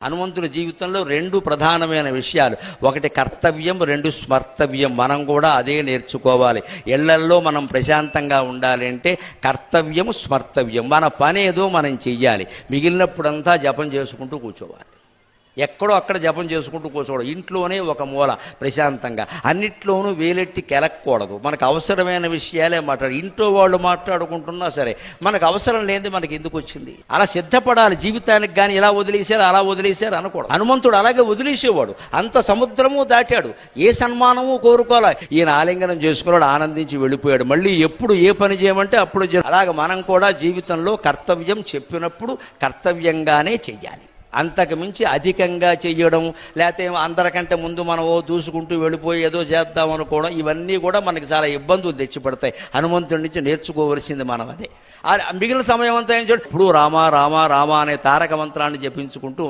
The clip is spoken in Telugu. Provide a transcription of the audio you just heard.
హనుమంతుడి జీవితంలో రెండు ప్రధానమైన విషయాలు, ఒకటి కర్తవ్యం, రెండు స్మర్తవ్యం. మనం కూడా అదే నేర్చుకోవాలి. ఇళ్లల్లో మనం ప్రశాంతంగా ఉండాలి అంటే కర్తవ్యం, స్మర్తవ్యం. మన పని ఏదో మనం చెయ్యాలి, మిగిలినప్పుడంతా జపం చేసుకుంటూ కూర్చోవాలి. ఎక్కడో అక్కడ జపం చేసుకుంటూ కూర్చోవడం, ఇంట్లోనే ఒక మూల ప్రశాంతంగా, అన్నిట్లోనూ వేలెట్టి కెలక్కూడదు. మనకు అవసరమైన విషయాలే మాట్లాడు. ఇంట్లో వాళ్ళు మాట్లాడుకుంటున్నా సరే మనకు అవసరం లేనిది మనకి ఎందుకు వచ్చింది, అలా సిద్ధపడాలి జీవితానికి. కానీ ఇలా వదిలేశారు అలా వదిలేశారు అనకూడదు. హనుమంతుడు అలాగే వదిలేసేవాడు, అంత సముద్రము దాటాడు, ఏ సన్మానము కోరుకోలే. ఈయన ఆలింగనం చేసుకున్నాడు, ఆనందించి వెళ్ళిపోయాడు. మళ్ళీ ఎప్పుడు ఏ పని చేయమంటే అప్పుడు అలాగే మనం కూడా జీవితంలో కర్తవ్యం చెప్పినప్పుడు కర్తవ్యంగానే చెయ్యాలి. అంతకు మించి అధికంగా చెయ్యడం, లేకపోతే అందరికంటే ముందు మనం దూసుకుంటూ వెళ్ళిపోయి ఏదో చేద్దాం అనుకోవడం, ఇవన్నీ కూడా మనకి చాలా ఇబ్బందులు తెచ్చిపెడతాయి. హనుమంతుడి నుంచి నేర్చుకోవలసింది మనం అదే. మిగిలిన సమయం అంతా ఏం చూడండి, ఇప్పుడు రామ రామ రామ అనే తారక మంత్రాన్ని జపించుకుంటూ